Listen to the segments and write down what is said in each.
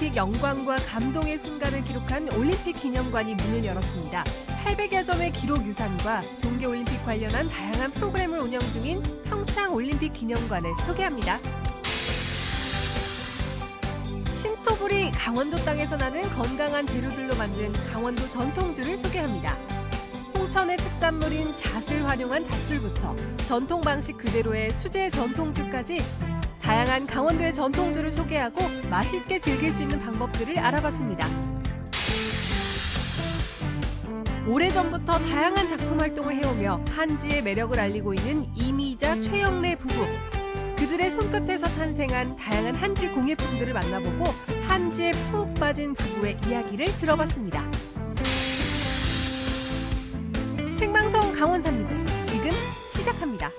오직 영광과 감동의 순간을 기록한 올림픽 기념관이 문을 열었습니다. 800여 점의 기록 유산과 동계올림픽 관련한 다양한 프로그램을 운영 중인 평창올림픽 기념관을 소개합니다. 신토부리 강원도 땅에서 나는 건강한 재료들로 만든 강원도 전통주를 소개합니다. 홍천의 특산물인 잣을 활용한 잣술부터 전통 방식 그대로의 수제 전통주까지 다양한 강원도의 전통주를 소개하고 맛있게 즐길 수 있는 방법들을 알아봤습니다. 오래전부터 다양한 작품 활동을 해오며 한지의 매력을 알리고 있는 이미자, 최영래 부부. 그들의 손끝에서 탄생한 다양한 한지 공예품들을 만나보고 한지에 푹 빠진 부부의 이야기를 들어봤습니다. 생방송 강원 365 지금 시작합니다.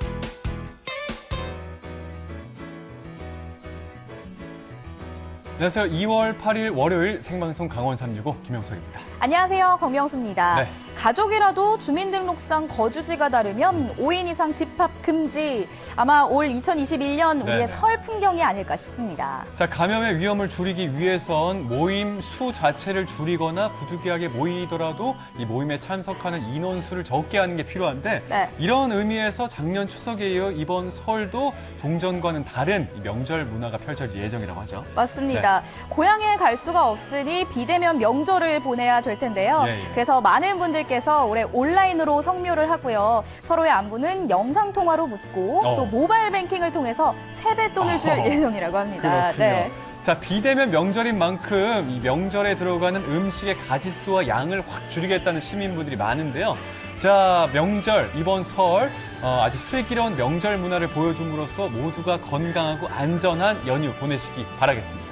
안녕하세요. 2월 8일 월요일 생방송 강원 365 김영석입니다. 안녕하세요. 권명수입니다. 네. 가족이라도 주민등록상 거주지가 다르면 5인 이상 집합 금지. 아마 올 2021년 우리의 설 풍경이 아닐까 싶습니다. 자, 감염의 위험을 줄이기 위해선 모임 수 자체를 줄이거나 부득이하게 모이더라도 이 모임에 참석하는 인원수를 적게 하는 게 필요한데 이런 의미에서 작년 추석에 이어 이번 설도 동전과는 다른 이 명절 문화가 펼쳐질 예정이라고 하죠. 맞습니다. 고향에 갈 수가 없으니 비대면 명절을 보내야 될 텐데요. 그래서 많은 분들께서 올해 온라인으로 성묘를 하고요. 서로의 안부는 영상통화로 묻고 또 모바일 뱅킹을 통해서 세뱃돈을 줄 예정이라고 합니다. 그렇군요. 자, 비대면 명절인 만큼 이 명절에 들어가는 음식의 가짓수와 양을 확 줄이겠다는 시민분들이 많은데요. 자, 명절, 이번 설 아주 슬기로운 명절 문화를 보여줌으로써 모두가 건강하고 안전한 연휴 보내시기 바라겠습니다.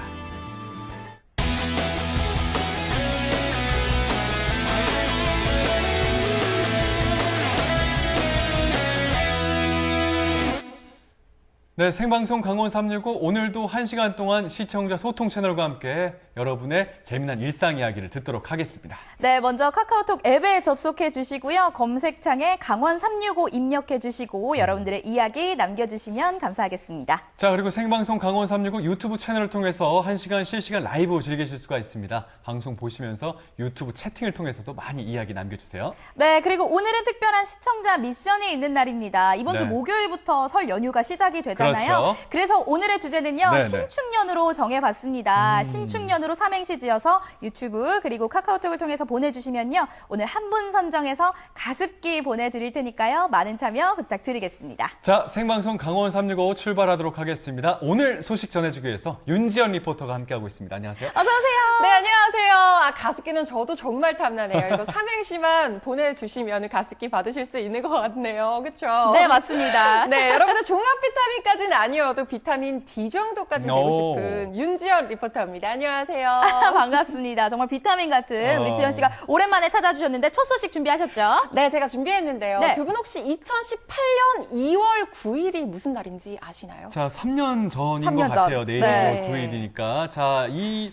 네, 생방송 강원 365 오늘도 1시간 동안 시청자 소통 채널과 함께 여러분의 재미난 일상 이야기를 듣도록 하겠습니다. 네, 먼저 카카오톡 앱에 접속해 주시고요. 검색창에 강원 365 입력해 주시고 여러분들의 이야기 남겨주시면 감사하겠습니다. 자, 그리고 생방송 강원 365 유튜브 채널을 통해서 1시간 실시간 라이브 즐기실 수가 있습니다. 방송 보시면서 유튜브 채팅을 통해서도 많이 이야기 남겨주세요. 네, 그리고 오늘은 특별한 시청자 미션이 있는 날입니다. 이번 주 목요일부터 설 연휴가 시작이 되잖아요. 그렇죠. 그래서 오늘의 주제는요. 신축년으로 정해봤습니다. 신축년으로 삼행시 지어서 유튜브 그리고 카카오톡을 통해서 보내주시면요. 오늘 한 분 선정해서 가습기 보내드릴 테니까요. 많은 참여 부탁드리겠습니다. 자, 생방송 강원 365 출발하도록 하겠습니다. 오늘 소식 전해주기 위해서 윤지연 리포터가 함께하고 있습니다. 안녕하세요. 어서 오세요. 네, 안녕하세요. 가습기는 저도 정말 탐나네요. 이거 삼행시만 보내주시면 가습기 받으실 수 있는 것 같네요. 그렇죠? 네, 맞습니다. 네, 여러분들 종합 비타민까지는 아니어도 비타민 D 정도까지 되고 싶은 윤지연 리포터입니다. 안녕하세요. 반갑습니다. 정말 비타민 같은 우리 지연 씨가 오랜만에 찾아주셨는데 첫 소식 준비하셨죠? 네, 제가 준비했는데요. 네. 두 분 혹시 2018년 2월 9일이 무슨 날인지 아시나요? 자, 3년 전인 3년 것 전. 같아요. 내일 2월 9일이니까. 자, 이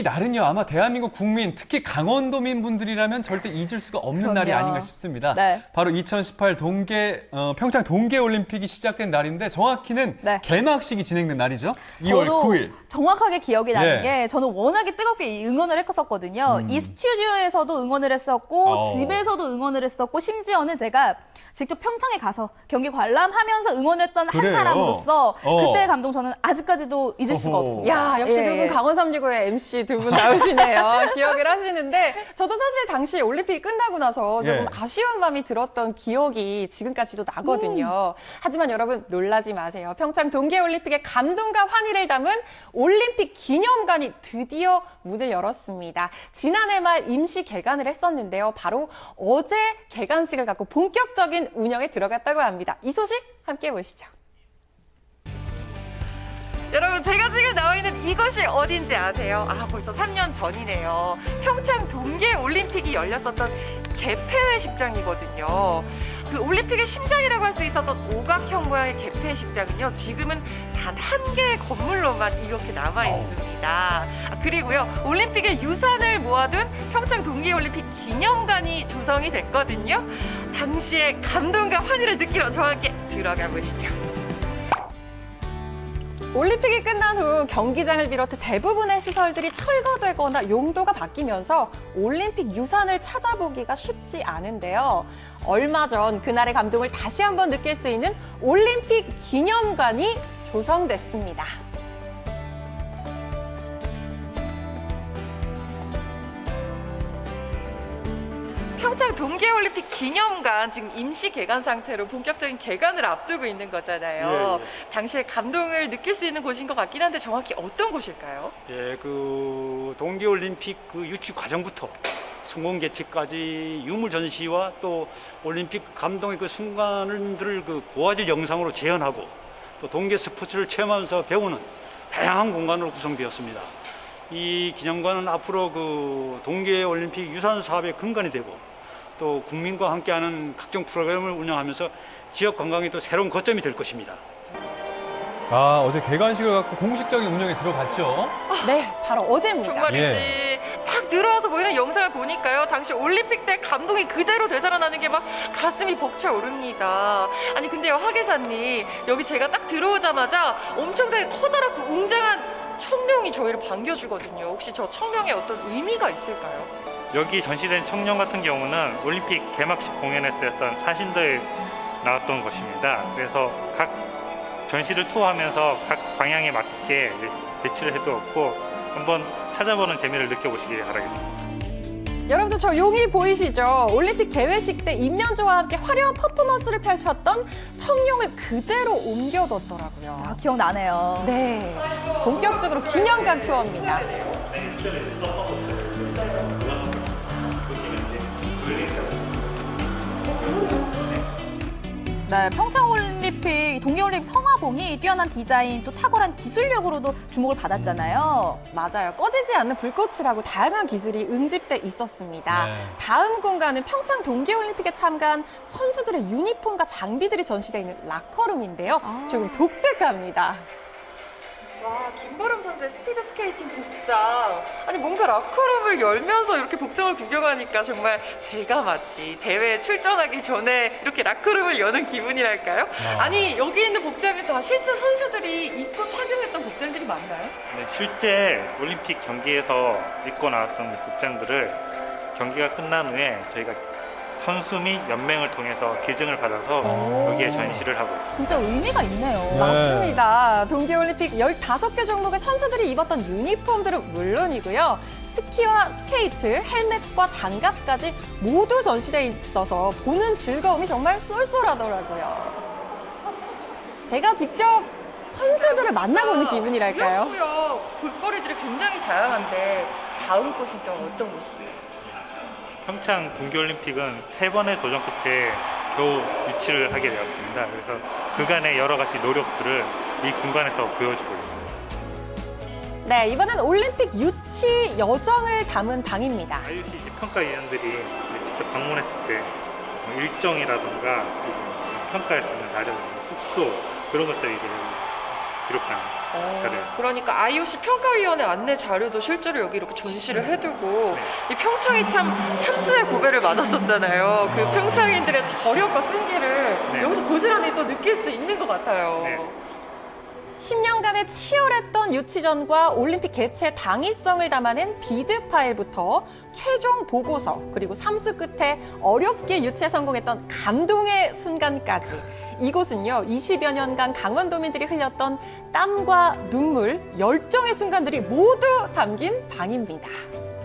날은요, 아마 대한민국 국민, 특히 강원도민 분들이라면 절대 잊을 수가 없는 날이 아닌가 싶습니다. 바로 2018 평창 동계올림픽이 시작된 날인데 정확히는 개막식이 진행된 날이죠. 2월 9일. 정확하게 기억이 나는 게 저는 워낙에 뜨겁게 응원을 했었거든요. 이 스튜디오에서도 응원을 했었고 집에서도 응원을 했었고 심지어는 제가 직접 평창에 가서 경기 관람하면서 응원했던 한 사람으로서 그때의 감동 저는 아직까지도 잊을 수가 없습니다. 야, 역시 두 분 강원 365의 MC 두 분 나오시네요. 기억을 하시는데 저도 사실 당시 올림픽이 끝나고 나서 조금 아쉬운 마음이 들었던 기억이 지금까지도 나거든요. 하지만 여러분 놀라지 마세요. 평창 동계올림픽의 감동과 환희를 담은 올림픽 기념관이 드디어 문을 열었습니다. 지난해 말 임시 개관을 했었는데요. 바로 어제 개관식을 갖고 본격적인 운영에 들어갔다고 합니다. 이 소식 함께 보시죠. 여러분, 제가 지금 나와 있는 이것이 어딘지 아세요? 벌써 3년 전이네요. 평창 동계올림픽이 열렸었던 개폐회식장이거든요. 그 올림픽의 심장이라고 할 수 있었던 오각형 모양의 개폐식장은요, 지금은 단 한 개의 건물로만 이렇게 남아 있습니다. 그리고요, 올림픽의 유산을 모아둔 평창 동계올림픽 기념관이 조성이 됐거든요. 당시의 감동과 환희를 느끼러 저와 함께 들어가 보시죠. 올림픽이 끝난 후 경기장을 비롯해 대부분의 시설들이 철거되거나 용도가 바뀌면서 올림픽 유산을 찾아보기가 쉽지 않은데요. 얼마 전 그날의 감동을 다시 한번 느낄 수 있는 올림픽 기념관이 조성됐습니다. 평창 동계올림픽 기념관 지금 임시 개관 상태로 본격적인 개관을 앞두고 있는 거잖아요. 당시에 감동을 느낄 수 있는 곳인 것 같긴 한데 정확히 어떤 곳일까요? 예, 그 동계올림픽 그 유치 과정부터 성공 개최까지 유물 전시와 또 올림픽 감동의 그 순간들을 그 고화질 영상으로 재현하고 또 동계 스포츠를 체험하면서 배우는 다양한 공간으로 구성되었습니다. 이 기념관은 앞으로 그 동계올림픽 유산 사업의 근간이 되고 또 국민과 함께하는 각종 프로그램을 운영하면서 지역 관광의 또 새로운 거점이 될 것입니다. 아, 어제 개관식을 갖고 공식적인 운영에 들어갔죠. 네, 바로 어제입니다. 정말이지. 딱 들어와서 보이는 영상을 보니까요. 당시 올림픽 때 감동이 그대로 되살아나는 게 막 가슴이 벅차오릅니다. 아니 근데요, 하 기사님, 여기 제가 딱 들어오자마자 엄청 되게 커다랗고 웅장한 청룡이 저희를 반겨주거든요. 혹시 저 청룡에 어떤 의미가 있을까요? 여기 전시된 청룡 같은 경우는 올림픽 개막식 공연에 쓰였던 사신들 나왔던 것입니다. 그래서 각 전시를 투어하면서 각 방향에 맞게 배치를 해두었고 한번 찾아보는 재미를 느껴보시기 바라겠습니다. 여러분들 저 용이 보이시죠? 올림픽 개회식 때 인면조와 함께 화려한 퍼포먼스를 펼쳤던 청룡을 그대로 옮겨뒀더라고요. 아, 기억나네요. 네, 본격적으로 기념관 투어입니다. 네, 평창올림픽, 동계올림픽 성화봉이 뛰어난 디자인 또 탁월한 기술력으로도 주목을 받았잖아요. 맞아요. 꺼지지 않는 불꽃이라고 다양한 기술이 응집돼 있었습니다. 네. 다음 공간은 평창 동계올림픽에 참가한 선수들의 유니폼과 장비들이 전시되어 있는 라커룸인데요. 조금 독특합니다. 와, 김보름 선수의 스피드 스케이팅 복장. 아니 뭔가 라커룸을 열면서 이렇게 복장을 구경하니까 정말 제가 마치 대회에 출전하기 전에 이렇게 라커룸을 여는 기분이랄까요? 아니 여기 있는 복장이 다 실제 선수들이 입고 착용했던 복장들이 맞나요? 네, 실제 올림픽 경기에서 입고 나왔던 복장들을 경기가 끝난 후에 저희가 선수 및 연맹을 통해서 기증을 받아서 여기에 전시를 하고 있습니다. 진짜 의미가 있네요. 맞습니다. 동계올림픽 15개 종목의 선수들이 입었던 유니폼들은 물론이고요. 스키와 스케이트, 헬멧과 장갑까지 모두 전시되어 있어서 보는 즐거움이 정말 쏠쏠하더라고요. 제가 직접 선수들을 만나고 오는 기분이랄까요? 그렇고요. 볼거리들이 굉장히 다양한데 다음 곳은 또 어떤 곳이에요? 평창 동계올림픽은 3번의 도전 끝에 겨우 유치를 하게 되었습니다. 그래서 그간의 여러 가지 노력들을 이 공간에서 보여주고 있습니다. 네, 이번엔 올림픽 유치 여정을 담은 방입니다. IOC 평가위원들이 직접 방문했을 때 일정이라던가 평가할 수 있는 자료, 숙소 그런 것들이 이제 기록한 자료. 그러니까 IOC 평가위원회 안내 자료도 실제로 여기 이렇게 전시를 해두고 이 평창이 참 삼수의 고배를 맞았었잖아요. 그 평창인들의 저력과 끈기를 여기서 고스란히 또 느낄 수 있는 것 같아요. 네. 10년간의 치열했던 유치전과 올림픽 개최 당위성을 담아낸 비드 파일부터 최종 보고서 그리고 삼수 끝에 어렵게 유치에 성공했던 감동의 순간까지 이곳은요 20여 년간 강원도민들이 흘렸던 땀과 눈물, 열정의 순간들이 모두 담긴 방입니다.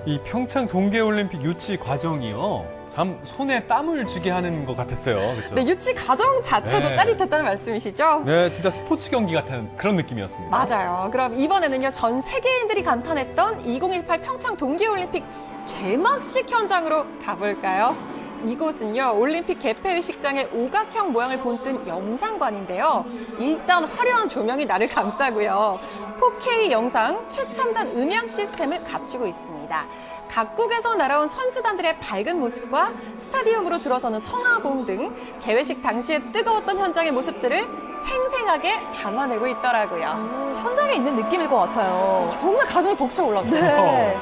이 평창 동계올림픽 유치 과정이요. 참 손에 땀을 쥐게 하는 것 같았어요. 그렇죠? 네, 유치 과정 자체도 네. 짜릿했다는 말씀이시죠? 네, 진짜 스포츠 경기 같은 그런 느낌이었습니다. 맞아요. 그럼 이번에는요 전 세계인들이 감탄했던 2018 평창 동계올림픽 개막식 현장으로 가볼까요? 이곳은요 올림픽 개폐회식장의 오각형 모양을 본뜬 영상관인데요. 일단 화려한 조명이 나를 감싸고요. 4K 영상 최첨단 음향 시스템을 갖추고 있습니다. 각국에서 날아온 선수단들의 밝은 모습과 스타디움으로 들어서는 성화봉 등 개회식 당시에 뜨거웠던 현장의 모습들을 생생하게 담아내고 있더라고요. 현장에 있는 느낌일 것 같아요. 정말 가슴이 벅차올랐어요. 네.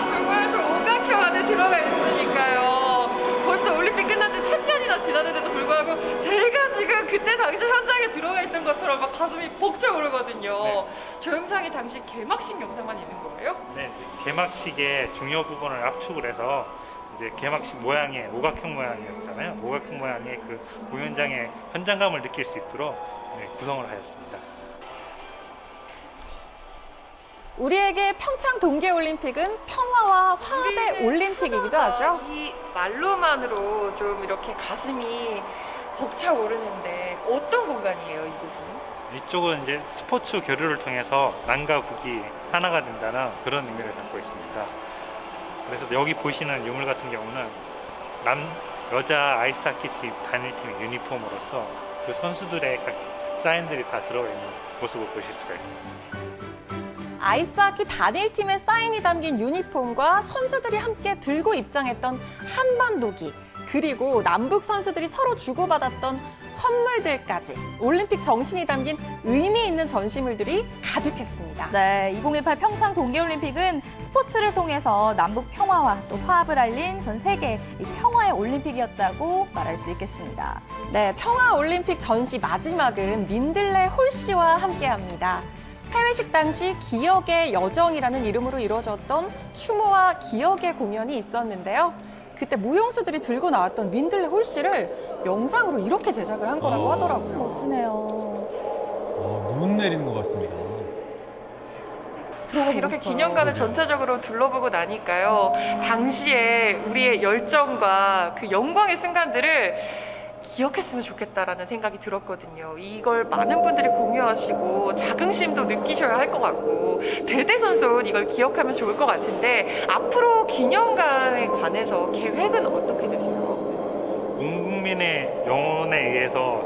정말 저 오각형 안에 들어가 있으니까요. 벌써 올림픽 끝난 지 3년이나 지났는데도 불구하고 제가 지금 지금 그때 당시 현장에 들어가 있던 것처럼 막 가슴이 벅차오르거든요. 네. 저 영상이 당시 개막식 영상만 있는 거예요? 네, 개막식의 중요 부분을 압축을 해서 이제 개막식 모양의 오각형 모양이었잖아요. 오각형 모양의 그 공연장의 현장감을 느낄 수 있도록 구성을 하였습니다. 우리에게 평창 동계올림픽은 평화와 화합의 올림픽이기도 하죠. 이 말로만으로 좀 이렇게 가슴이 벅차오르는데 어떤 공간이에요, 이곳은? 이쪽은 이제 스포츠 교류를 통해서 남과 북이 하나가 된다는 그런 의미를 갖고 있습니다. 그래서 여기 보시는 유물 같은 경우는 여자 아이스하키 팀 단일팀의 유니폼으로서 그 선수들의 각 사인들이 다 들어가 있는 모습을 보실 수가 있습니다. 아이스하키 단일팀의 사인이 담긴 유니폼과 선수들이 함께 들고 입장했던 한반도기, 그리고 남북 선수들이 서로 주고받았던 선물들까지 올림픽 정신이 담긴 의미 있는 전시물들이 가득했습니다. 네, 2018 평창 동계올림픽은 스포츠를 통해서 남북 평화와 또 화합을 알린 전 세계 이 평화의 올림픽이었다고 말할 수 있겠습니다. 네, 평화올림픽 전시 마지막은 민들레 홀씨와 함께합니다. 폐회식 당시 기억의 여정이라는 이름으로 이루어졌던 추모와 기억의 공연이 있었는데요. 그때 무용수들이 들고 나왔던 민들레 홀씨를 영상으로 이렇게 제작을 한 거라고 하더라고요. 멋지네요. 눈 내리는 것 같습니다. 이렇게 기념관을 전체적으로 둘러보고 나니까요. 당시에 우리의 열정과 그 영광의 순간들을 기억했으면 좋겠다라는 생각이 들었거든요. 이걸 많은 분들이 공유하시고 자긍심도 느끼셔야 할 것 같고 대대손손 이걸 기억하면 좋을 것 같은데 앞으로 기념관에 관해서 계획은 어떻게 되세요? 온 국민의 영혼에 의해서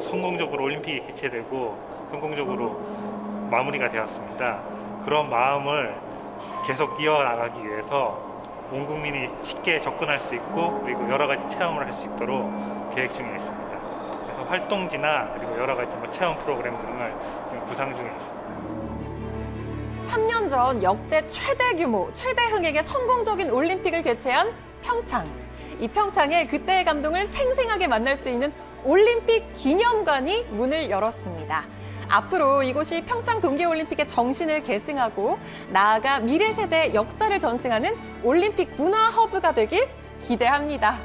성공적으로 올림픽이 개최되고 성공적으로 마무리가 되었습니다. 그런 마음을 계속 이어나가기 위해서 온 국민이 쉽게 접근할 수 있고 그리고 여러 가지 체험을 할 수 있도록 계획 중에 있습니다. 그래서 활동지나 그리고 여러 가지 체험 프로그램 등을 지금 구상 중에 있습니다. 3년 전 역대 최대 규모, 최대 흥행의 성공적인 올림픽을 개최한 평창. 이 평창에 그때의 감동을 생생하게 만날 수 있는 올림픽 기념관이 문을 열었습니다. 앞으로 이곳이 평창 동계올림픽의 정신을 계승하고 나아가 미래 세대의 역사를 전승하는 올림픽 문화 허브가 되길 기대합니다.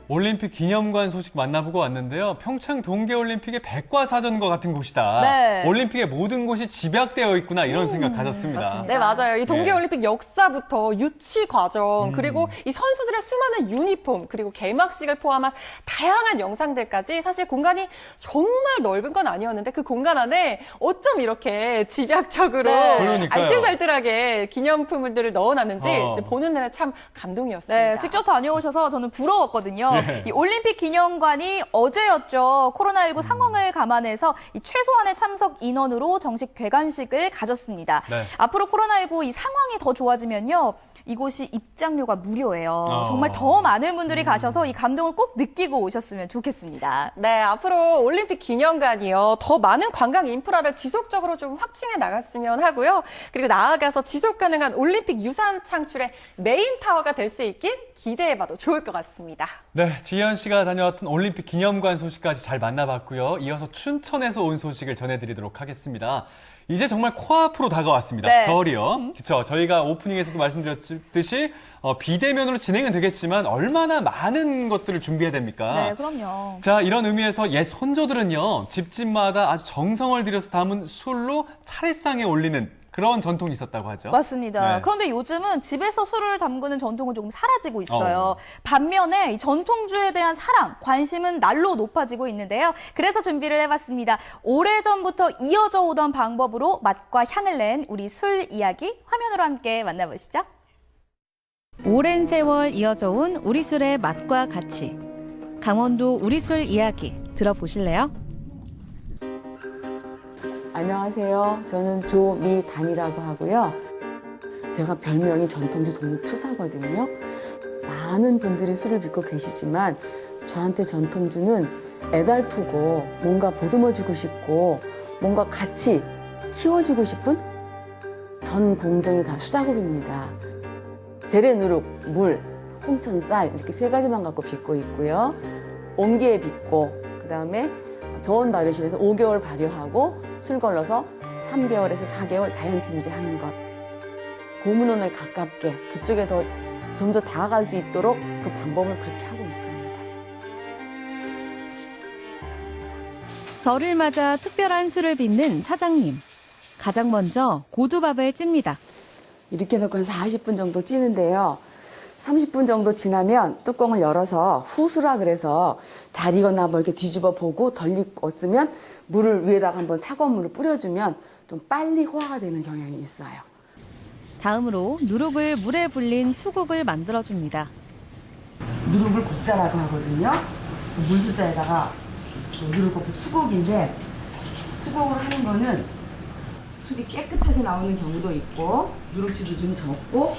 올림픽 기념관 소식 만나보고 왔는데요. 평창 동계올림픽의 백과사전과 같은 곳이다. 네. 올림픽의 모든 곳이 집약되어 있구나 이런 생각 가졌습니다. 맞습니다. 네, 맞아요. 이 동계올림픽 역사부터 유치 과정, 그리고 이 선수들의 수많은 유니폼, 그리고 개막식을 포함한 다양한 영상들까지 사실 공간이 정말 넓은 건 아니었는데 그 공간 안에 어쩜 이렇게 집약적으로 네. 그러니까요. 알뜰살뜰하게 기념품들을 넣어놨는지 보는 내내 참 감동이었습니다. 네, 직접 다녀오셔서 저는 부러웠거든요. 네. 이 올림픽 기념관이 어제였죠. 코로나19 상황을 감안해서 이 최소한의 참석 인원으로 정식 개관식을 가졌습니다. 네. 앞으로 코로나19 이 상황이 더 좋아지면요. 이곳이 입장료가 무료예요. 정말 어. 더 많은 분들이 가셔서 이 감동을 꼭 느끼고 오셨으면 좋겠습니다. 네, 앞으로 올림픽 기념관이요. 더 많은 관광 인프라를 지속적으로 좀 확충해 나갔으면 하고요. 그리고 나아가서 지속 가능한 올림픽 유산 창출의 메인 타워가 될 수 있길 기대해봐도 좋을 것 같습니다. 네, 지현 씨가 다녀왔던 올림픽 기념관 소식까지 잘 만나봤고요. 이어서 춘천에서 온 소식을 전해드리도록 하겠습니다. 이제 정말 코앞으로 다가왔습니다. 네. 설이요. 그렇죠. 저희가 오프닝에서도 말씀드렸듯이 비대면으로 진행은 되겠지만 얼마나 많은 것들을 준비해야 됩니까? 네, 그럼요. 자, 이런 의미에서 옛 선조들은요. 집집마다 아주 정성을 들여서 담은 술로 차례상에 올리는 그런 전통이 있었다고 하죠. 맞습니다. 네. 그런데 요즘은 집에서 술을 담그는 전통은 조금 사라지고 있어요. 반면에 이 전통주에 대한 사랑, 관심은 날로 높아지고 있는데요. 그래서 준비를 해봤습니다. 오래전부터 이어져 오던 방법으로 맛과 향을 낸 우리 술 이야기 화면으로 함께 만나보시죠. 오랜 세월 이어져 온 우리 술의 맛과 가치. 강원도 우리 술 이야기 들어보실래요? 안녕하세요. 저는 조미담이라고 하고요. 제가 별명이 전통주 동투사거든요. 많은 분들이 술을 빚고 계시지만 저한테 전통주는 애달프고 뭔가 보듬어주고 싶고 뭔가 같이 키워주고 싶은 전 공정이 다 수작업입니다. 재래 누룩, 물, 홍천쌀 이렇게 3가지만 갖고 빚고 있고요. 온기에 빚고 그다음에 저온 발효실에서 5개월 발효하고 술 걸러서 3개월에서 4개월 자연 침지하는 것. 고문온에 가깝게 그쪽에 좀 더 다가갈 수 있도록 그 방법을 그렇게 하고 있습니다. 설을 맞아 특별한 술을 빚는 사장님. 가장 먼저 고두밥을 찝니다. 이렇게 넣고 한 40분 정도 찌는데요. 30분 정도 지나면 뚜껑을 열어서 후수라 그래서 잘 익었나 한번 이렇게 뒤집어 보고 덜 익었으면 물을 위에다가 한번 차가운 물을 뿌려주면 좀 빨리 호화가 되는 경향이 있어요. 다음으로 누룩을 물에 불린 수국을 만들어줍니다. 누룩을 곱자라고 하거든요. 물수자에다가 누룩 곱자 수국인데 수국을 하는 거는 술이 깨끗하게 나오는 경우도 있고 누룩지도 좀 적고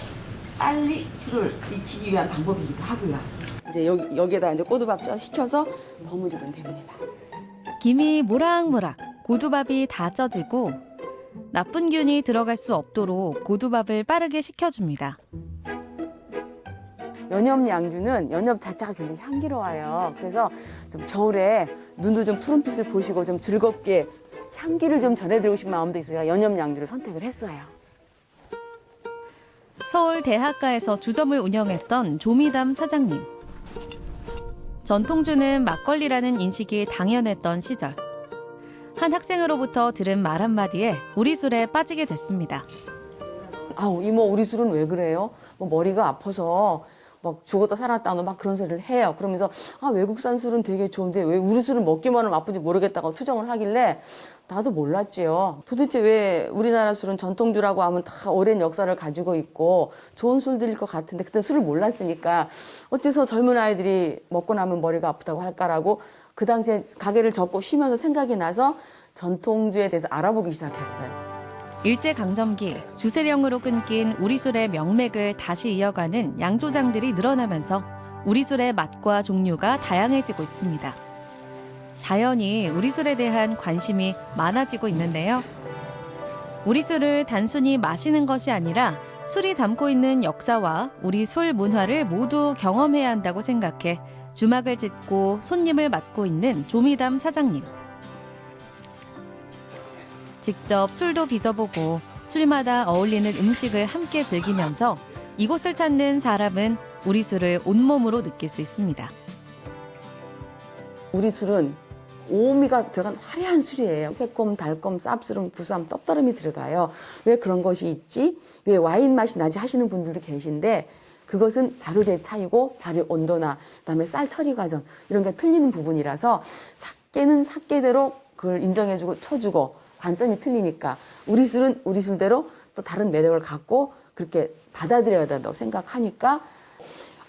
빨리 술을 익히기 위한 방법이기도 하고요. 이제 여기에다 이제 고두밥 쪄 식혀서 버무리면 됩니다. 김이 모락모락 고두밥이 다 쪄지고 나쁜 균이 들어갈 수 없도록 고두밥을 빠르게 식혀줍니다. 연엽양주는 연엽 자체가 굉장히 향기로워요. 그래서 좀 겨울에 눈도 좀 푸른빛을 보시고 좀 즐겁게 향기를 좀 전해드리고 싶은 마음도 있어요. 연엽양주를 선택을 했어요. 서울 대학가에서 주점을 운영했던 조미담 사장님. 전통주는 막걸리라는 인식이 당연했던 시절. 한 학생으로부터 들은 말 한마디에 우리 술에 빠지게 됐습니다. 아우 이모 우리 술은 왜 그래요? 뭐 머리가 아파서 막 죽었다 살았다 막 그런 소리를 해요. 그러면서 아 외국산 술은 되게 좋은데 왜 우리 술은 먹기만 하면 아픈지 모르겠다고 투정을 하길래 나도 몰랐지요. 도대체 왜 우리나라 술은 전통주라고 하면 다 오랜 역사를 가지고 있고 좋은 술들일 것 같은데 그때 술을 몰랐으니까 어째서 젊은 아이들이 먹고 나면 머리가 아프다고 할까라고 그 당시에 가게를 접고 쉬면서 생각이 나서 전통주에 대해서 알아보기 시작했어요. 일제강점기 주세령으로 끊긴 우리 술의 명맥을 다시 이어가는 양조장들이 늘어나면서 우리 술의 맛과 종류가 다양해지고 있습니다. 자연히 우리 술에 대한 관심이 많아지고 있는데요. 우리 술을 단순히 마시는 것이 아니라 술이 담고 있는 역사와 우리 술 문화를 모두 경험해야 한다고 생각해 주막을 짓고 손님을 맡고 있는 조미담 사장님. 직접 술도 빚어보고 술마다 어울리는 음식을 함께 즐기면서 이곳을 찾는 사람은 우리 술을 온몸으로 느낄 수 있습니다. 우리 술은 오미가 들어간 화려한 술이에요. 새콤, 달콤, 쌉스름, 구수함, 떡다름이 들어가요. 왜 그런 것이 있지? 왜 와인 맛이 나지 하시는 분들도 계신데 그것은 발효제 차이고 발효 온도나 그다음에 쌀 처리 과정 이런 게 틀리는 부분이라서 삭개는 삭개대로 그걸 인정해주고 쳐주고 관점이 틀리니까 우리 술은 우리 술대로 또 다른 매력을 갖고 그렇게 받아들여야 된다고 생각하니까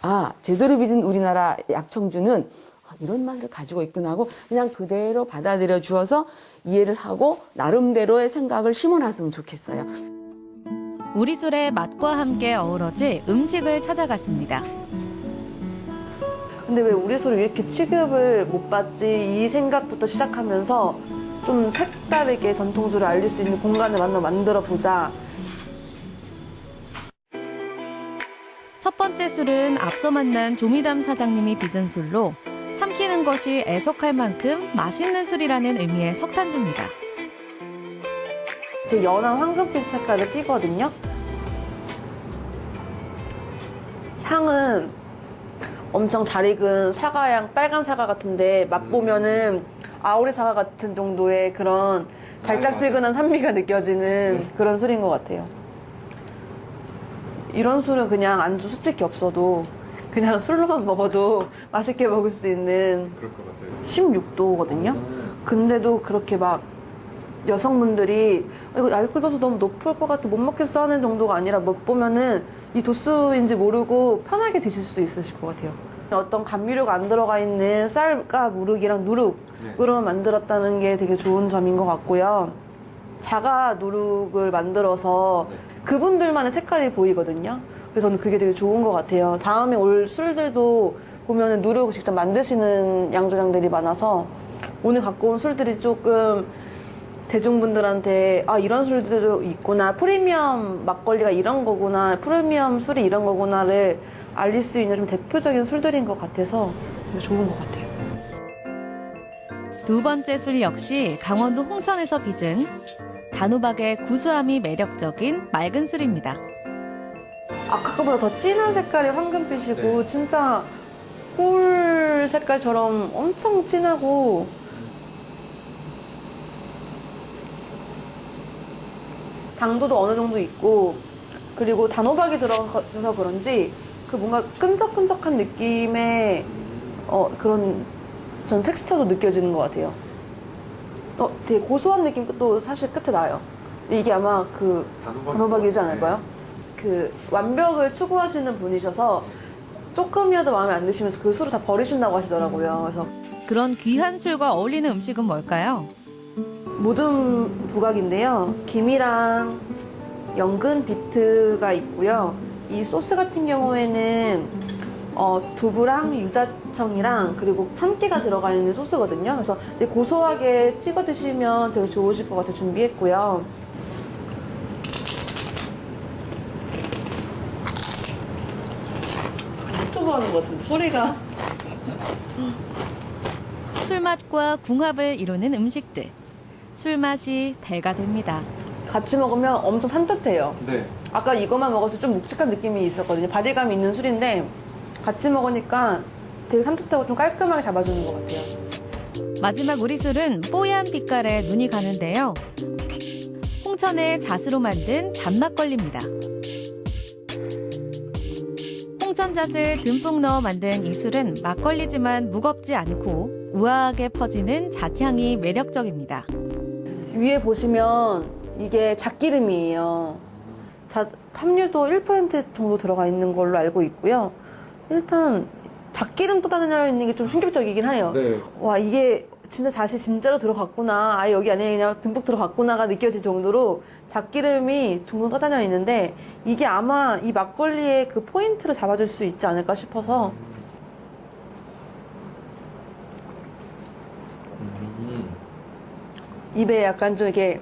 아 제대로 빚은 우리나라 약청주는 이런 맛을 가지고 있구나 하고 그냥 그대로 받아들여 주어서 이해를 하고 나름대로의 생각을 심어놨으면 좋겠어요. 우리 술의 맛과 함께 어우러질 음식을 찾아갔습니다. 근데 왜 우리 술을 이렇게 취급을 못 받지 이 생각부터 시작하면서 좀 색다르게 전통주를 알릴 수 있는 공간을 만들어 보자. 첫 번째 술은 앞서 만난 조미담 사장님이 빚은 술로 삼키는 것이 애석할 만큼 맛있는 술이라는 의미의 석탄주입니다. 되게 연한 황금빛 색깔을 띠거든요. 향은 엄청 잘 익은 사과향, 빨간 사과 같은데 맛보면은 아오리 사과 같은 정도의 그런 달짝지근한 산미가 느껴지는 그런 술인 것 같아요. 이런 술은 그냥 안주 솔직히 없어도 그냥 술로만 먹어도 맛있게 먹을 수 있는 16도거든요. 근데도 그렇게 막 여성분들이 이거 알코올 도수 너무 높을 것 같아 못 먹겠어 하는 정도가 아니라 먹보면은 이 도수인지 모르고 편하게 드실 수 있으실 것 같아요. 어떤 감미료가 안 들어가 있는 쌀과 무르기랑 누룩으로 만들었다는 게 되게 좋은 점인 것 같고요. 자가 누룩을 만들어서 그분들만의 색깔이 보이거든요. 그래서 저는 그게 되게 좋은 것 같아요. 다음에 올 술들도 보면은 누룩을 직접 만드시는 양조장들이 많아서 오늘 갖고 온 술들이 조금 대중분들한테 아 이런 술들도 있구나, 프리미엄 막걸리가 이런 거구나, 프리미엄 술이 이런 거구나를 알릴 수 있는 좀 대표적인 술들인 것 같아서 되게 좋은 것 같아요. 두 번째 술 역시 강원도 홍천에서 빚은 단호박의 구수함이 매력적인 맑은 술입니다. 아까 거보다 더 진한 색깔의 황금빛이고 진짜 꿀 색깔처럼 엄청 진하고 당도도 어느 정도 있고, 그리고 단호박이 들어가서 그런지 그 뭔가 끈적끈적한 느낌의 그런 전 텍스처도 느껴지는 것 같아요. 되게 고소한 느낌도 사실 끝에 나요. 근데 이게 아마 그 단호박이지 않을까요? 그 완벽을 추구하시는 분이셔서 조금이라도 마음에 안 드시면서 그 술을 다 버리신다고 하시더라고요. 그래서 그런 귀한 술과 어울리는 음식은 뭘까요? 모든 부각인데요. 김이랑 연근 비트가 있고요. 이 소스 같은 경우에는 두부랑 유자청이랑 그리고 참깨가 들어가 있는 소스거든요. 그래서 되게 고소하게 찍어 드시면 되게 좋으실 것 같아서 준비했고요. 유튜브 하는 것 같은데 소리가. 술맛과 궁합을 이루는 음식들. 술맛이 배가 됩니다. 같이 먹으면 엄청 산뜻해요. 네. 아까 이것만 먹었을 때 좀 묵직한 느낌이 있었거든요. 바디감이 있는 술인데 같이 먹으니까 되게 산뜻하고 좀 깔끔하게 잡아주는 것 같아요. 마지막 우리 술은 뽀얀 빛깔에 눈이 가는데요. 홍천의 잣으로 만든 잣막걸리입니다. 홍천잣을 듬뿍 넣어 만든 이 술은 막걸리지만 무겁지 않고 우아하게 퍼지는 잣향이 매력적입니다. 위에 보시면 이게 잣기름이에요. 잣 함유도 1% 정도 들어가 있는 걸로 알고 있고요. 일단 잣기름 떠다니려 있는 게 좀 충격적이긴 해요. 네. 와, 이게 진짜 잣이 진짜로 들어갔구나. 아예 여기 안에 그냥 듬뿍 들어갔구나가 느껴질 정도로 잣기름이 종종 떠다녀 있는데 이게 아마 이 막걸리의 그 포인트를 잡아줄 수 있지 않을까 싶어서 입에 약간 좀 이렇게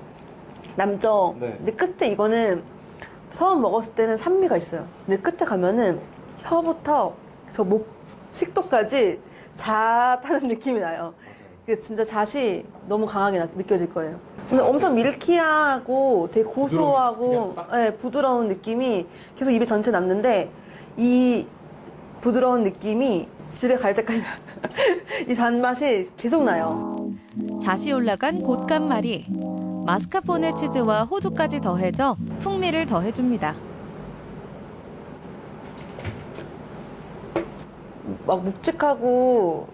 남죠. 네. 근데 끝에 이거는 처음 먹었을 때는 산미가 있어요. 근데 끝에 가면은 혀부터 저 목 식도까지 잣하는 느낌이 나요. 그 진짜 잣이 너무 강하게 느껴질 거예요. 근데 엄청 밀키하고 되게 고소하고 부드러운 느낌이 계속 입에 전체 남는데 이 부드러운 느낌이 집에 갈 때까지 이 잔맛이 계속 나요. 잣이 올라간 곶감말이 마스카포네 치즈와 호두까지 더해져 풍미를 더해줍니다. 막 묵직하고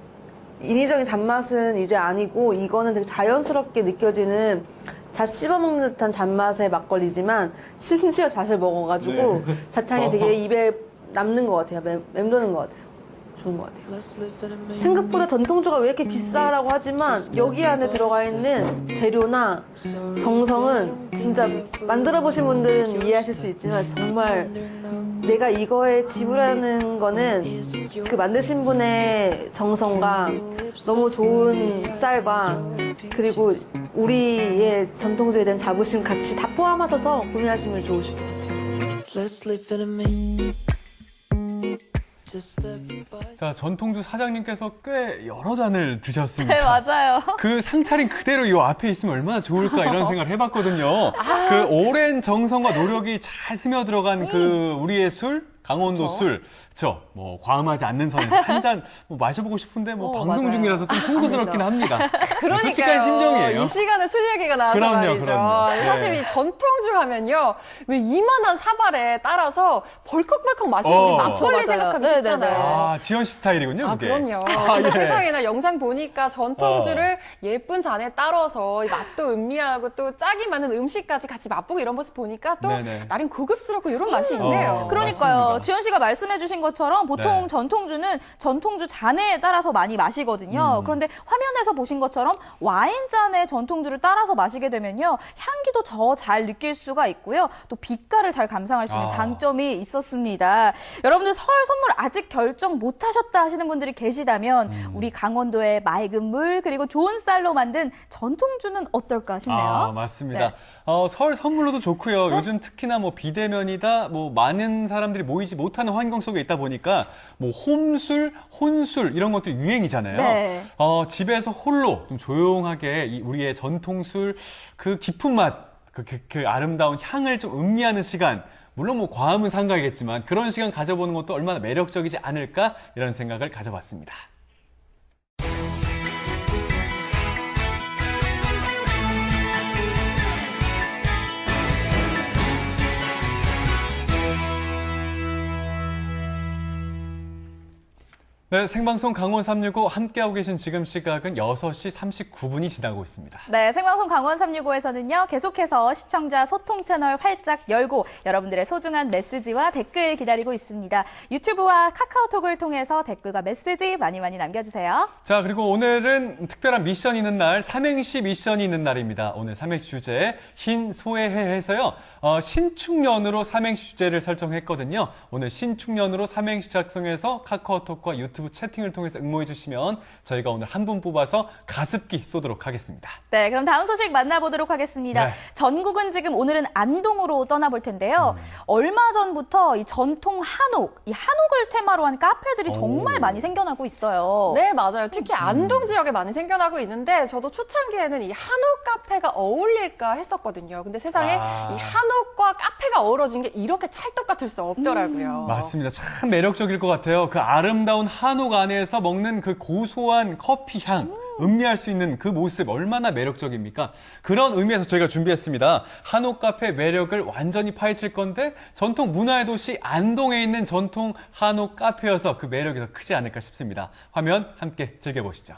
인위적인 단맛은 이제 아니고 이거는 되게 자연스럽게 느껴지는 잣 씹어먹는 듯한 잔맛의 막걸리지만 심지어 잣을 먹어가지고 잣향이 되게 입에 남는 것 같아요. 맴도는 것 같아서 좋은 것 같아요. 생각보다 전통주가 왜 이렇게 비싸라고 하지만 여기 안에 들어가 있는 재료나 정성은 진짜 만들어 보신 분들은 이해하실 수 있지만 정말 내가 이거에 지불하는 거는 그 만드신 분의 정성과 너무 좋은 쌀과 그리고 우리의 전통주에 대한 자부심 같이 다 포함하셔서 구매하시면 좋으실 것 같아요. 자, 전통주 사장님께서 꽤 여러 잔을 드셨습니다. 네, 맞아요. 그 상차림 그대로 요 앞에 있으면 얼마나 좋을까 이런 생각을 해봤거든요. 그 오랜 정성과 노력이 잘 스며들어간 그 우리의 술, 강원도 술. 그렇죠. 뭐 과음하지 않는 선에서 한 잔 뭐 마셔보고 싶은데 뭐 방송 맞아요. 중이라서 좀 송구스럽긴 합니다. 그러니까요. 솔직한 심정이에요. 이 시간에 술 얘기가 나와서 그럼요, 말이죠. 그럼요. 사실 네. 이 전통주 하면요. 왜 이만한 사발에 따라서 벌컥벌컥 마시는 우리 막걸리 맞아요. 생각하기 네네네. 쉽잖아요. 아, 지연 씨 스타일이군요, 아, 그게. 그럼요. 아, 예. 세상에나 영상 보니까 전통주를 예쁜 잔에 따라서 이 맛도 음미하고 또 짝이 맞는 음식까지 같이 맛보고 이런 모습 보니까 또 네네. 나름 고급스럽고 이런 맛이 있네요. 어, 그러니까요. 맞습니다. 맞아요. 지현 씨가 말씀해 주신 것처럼 보통 네. 전통주는 전통주 잔에 따라서 많이 마시거든요. 그런데 화면에서 보신 것처럼 와인잔의 전통주를 따라서 마시게 되면요. 향기도 더 잘 느낄 수가 있고요. 또 빛깔을 잘 감상할 수 있는 장점이 있었습니다. 여러분들 설 선물 아직 결정 못 하셨다 하시는 분들이 계시다면 우리 강원도의 맑은 물 그리고 좋은 쌀로 만든 전통주는 어떨까 싶네요. 맞습니다. 네. 설 선물로도 좋고요. 요즘 특히나 뭐 비대면이다, 뭐 많은 사람들이 모이지 못하는 환경 속에 있다 보니까 뭐 홈술, 혼술 이런 것들이 유행이잖아요. 네. 집에서 홀로 좀 조용하게 우리의 전통술 그 깊은 맛, 그 아름다운 향을 좀 음미하는 시간. 물론 뭐 과음은 상가이겠지만 그런 시간 가져보는 것도 얼마나 매력적이지 않을까 이런 생각을 가져봤습니다. 네, 생방송 강원 365 함께하고 계신 지금 시각은 6시 39분이 지나고 있습니다. 네, 생방송 강원 365에서는요, 계속해서 시청자 소통 채널 활짝 열고 여러분들의 소중한 메시지와 댓글 기다리고 있습니다. 유튜브와 카카오톡을 통해서 댓글과 메시지 많이 남겨주세요. 자, 그리고 오늘은 특별한 미션이 있는 날, 삼행시 미션이 있는 날입니다. 오늘 삼행시 주제 흰 소해해 해서요. 신축년으로 삼행시 주제를 설정했거든요. 오늘 신축년으로 삼행시 작성해서 카카오톡과 유튜브 채팅을 통해서 응모해 주시면 저희가 오늘 한 분 뽑아서 가습기 쏘도록 하겠습니다. 네, 그럼 다음 소식 만나보도록 하겠습니다. 네. 전국은 지금 오늘은 안동으로 떠나볼 텐데요. 얼마 전부터 이 전통 한옥, 이 한옥을 테마로 한 카페들이 정말 많이 생겨나고 있어요. 네, 맞아요. 특히 안동 지역에 많이 생겨나고 있는데 저도 초창기에는 이 한옥 카페가 어울릴까 했었거든요. 근데 세상에 이 한옥과 카페가 어우러진 게 이렇게 찰떡 같을 수 없더라고요. 맞습니다. 참 매력적일 것 같아요. 그 아름다운 한옥 안에서 먹는 그 고소한 커피 향. 음미할 수 있는 그 모습 얼마나 매력적입니까? 그런 의미에서 저희가 준비했습니다. 한옥 카페 매력을 완전히 파헤칠 건데 전통 문화의 도시 안동에 있는 전통 한옥 카페여서 그 매력이 더 크지 않을까 싶습니다. 화면 함께 즐겨보시죠.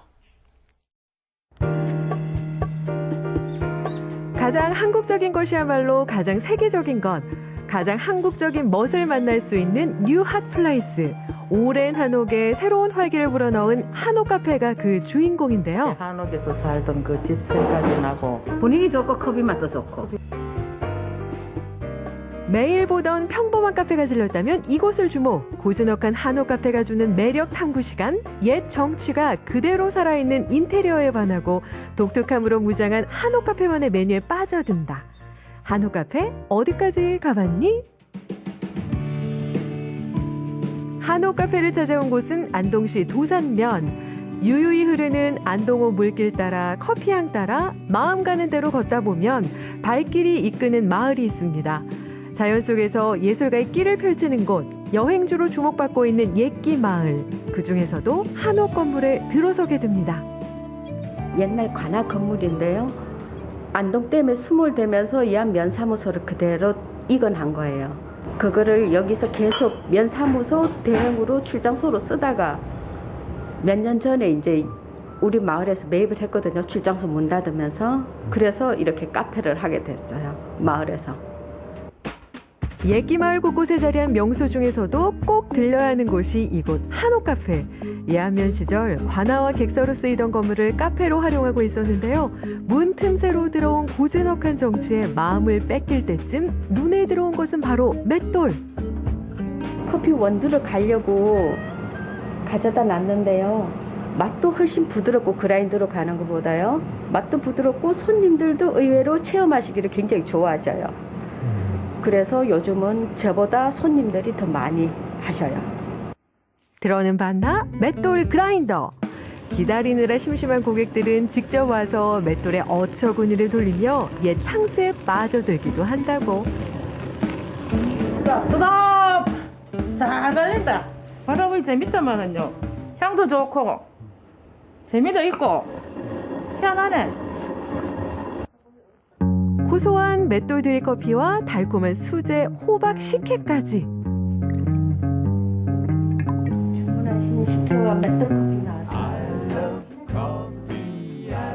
가장 한국적인 것이야말로 가장 세계적인 것, 가장 한국적인 멋을 만날 수 있는 뉴 핫플레이스. 오랜 한옥에 새로운 활기를 불어넣은 한옥 카페가 그 주인공인데요. 한옥에서 살던 그 집 생각이 나고 분위기 좋고 커피 맛도 좋고. 매일 보던 평범한 카페가 질렸다면 이곳을 주목. 고즈넉한 한옥 카페가 주는 매력 탐구 시간. 옛 정취가 그대로 살아있는 인테리어에 반하고 독특함으로 무장한 한옥 카페만의 메뉴에 빠져든다. 한옥 카페 어디까지 가봤니? 한옥 카페를 찾아온 곳은 안동시 도산면. 유유히 흐르는 안동호 물길 따라 커피향 따라 마음 가는 대로 걷다 보면 발길이 이끄는 마을이 있습니다. 자연 속에서 예술가의 끼를 펼치는 곳, 여행주로 주목받고 있는 옛기 마을. 그중에서도 한옥 건물에 들어서게 됩니다. 옛날 관악 건물인데요. 안동댐에 수몰되면서 이 한 면사무소를 그대로 이건한 거예요. 그거를 여기서 계속 면사무소 대행으로 출장소로 쓰다가 몇 년 전에 이제 우리 마을에서 매입을 했거든요. 출장소 문 닫으면서. 그래서 이렇게 카페를 하게 됐어요. 마을에서. 옛기 마을 곳곳에 자리한 명소 중에서도 꼭 들려야 하는 곳이 이곳 한옥 카페. 예안면 시절 관아와 객서로 쓰이던 건물을 카페로 활용하고 있었는데요. 문 틈새로 들어온 고즈넉한 정취에 마음을 뺏길 때쯤 눈에 들어온 것은 바로 맷돌. 커피 원두를 갈려고 가져다 놨는데요. 맛도 훨씬 부드럽고 그라인더로 가는 것보다요. 맛도 부드럽고 손님들도 의외로 체험하시기를 굉장히 좋아하셔요. 그래서 요즘은 저보다 손님들이 더 많이 하셔요. 들어오는 반나 맷돌 그라인더. 기다리느라 심심한 고객들은 직접 와서 맷돌에 어처구니를 돌리며 옛 향수에 빠져들기도 한다고. 스톱! 잘 갈린다. 바라보기 재밌다마는요. 향도 좋고 재미도 있고 희한하네. 고소한 맷돌 드립커피와 달콤한 수제 호박 식혜까지. 주문하신 식혜와 맷돌 커피 나왔어요.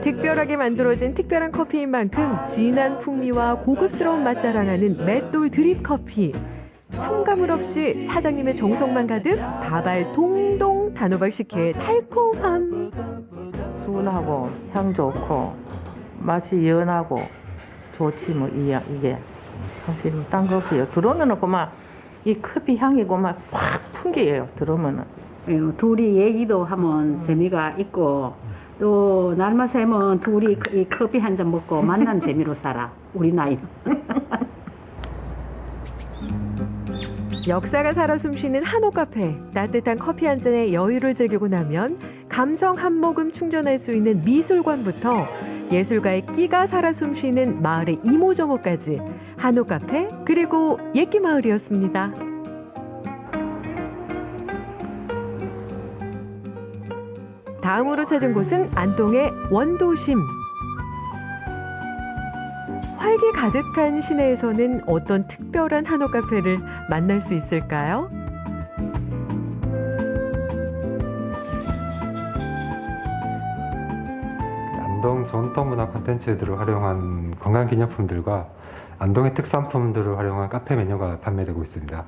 특별하게 만들어진 특별한 커피인 만큼 진한 풍미와 고급스러운 맛 자랑하는 맷돌 드립커피. 첨가물 없이 사장님의 정성만 가득 밥알 동동 단호박 식혜의 달콤함. 순하고 향 좋고 맛이 연하고 좋지 뭐 이게 사실 딴 거 없어요. 들어오면은 그만 이 커피 향이 그만 확 풍겨요. 들어오면은. 둘이 얘기도 하면 재미가 있고 또 날만 새면 둘이 이 커피 한 잔 먹고 만난 재미로 살아. 우리 나이는. 역사가 살아 숨쉬는 한옥 카페. 따뜻한 커피 한 잔에 여유를 즐기고 나면 감성 한 모금 충전할 수 있는 미술관부터 예술가의 끼가 살아 숨쉬는 마을의 이모저모까지 한옥 카페 그리고 예끼 마을이었습니다. 다음으로 찾은 곳은 안동의 원도심. 활기 가득한 시내에서는 어떤 특별한 한옥 카페를 만날 수 있을까요? 안동 전통문화 콘텐츠들을 활용한 관광기념품들과 안동의 특산품들을 활용한 카페 메뉴가 판매되고 있습니다.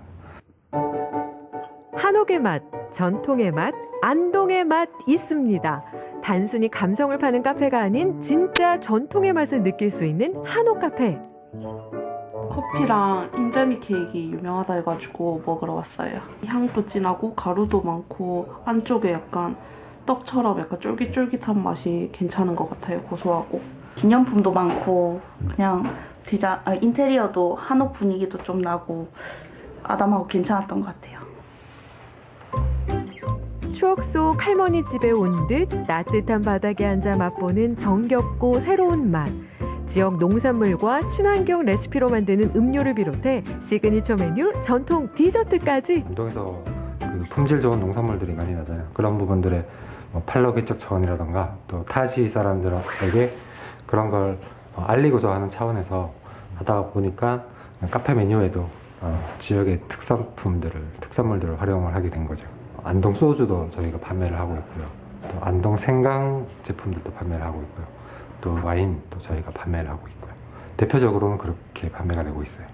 한옥의 맛, 전통의 맛, 안동의 맛 있습니다. 단순히 감성을 파는 카페가 아닌 진짜 전통의 맛을 느낄 수 있는 한옥 카페. 커피랑 인절미 케이크 유명하다 해가지고 먹으러 왔어요. 향도 진하고 가루도 많고 안쪽에 약간 떡처럼 약간 쫄깃쫄깃한 맛이 괜찮은 것 같아요. 고소하고. 기념품도 많고 그냥 인테리어도 한옥 분위기도 좀 나고 아담하고 괜찮았던 것 같아요. 추억 속 할머니 집에 온 듯 따뜻한 바닥에 앉아 맛보는 정겹고 새로운 맛. 지역 농산물과 친환경 레시피로 만드는 음료를 비롯해 시그니처 메뉴, 전통 디저트까지. 안동에서 그 품질 좋은 농산물들이 많이 나잖아요. 그런 부분들의 팔로 개척 차원이라던가 또 타지 사람들에게 그런 걸 알리고자 하는 차원에서 하다 보니까 카페 메뉴에도 지역의 특산물들을 활용을 하게 된 거죠. 안동 소주도 저희가 판매를 하고 있고요. 또 안동 생강 제품들도 판매를 하고 있고요. 또 와인도 저희가 판매를 하고 있고요. 대표적으로는 그렇게 판매가 되고 있어요.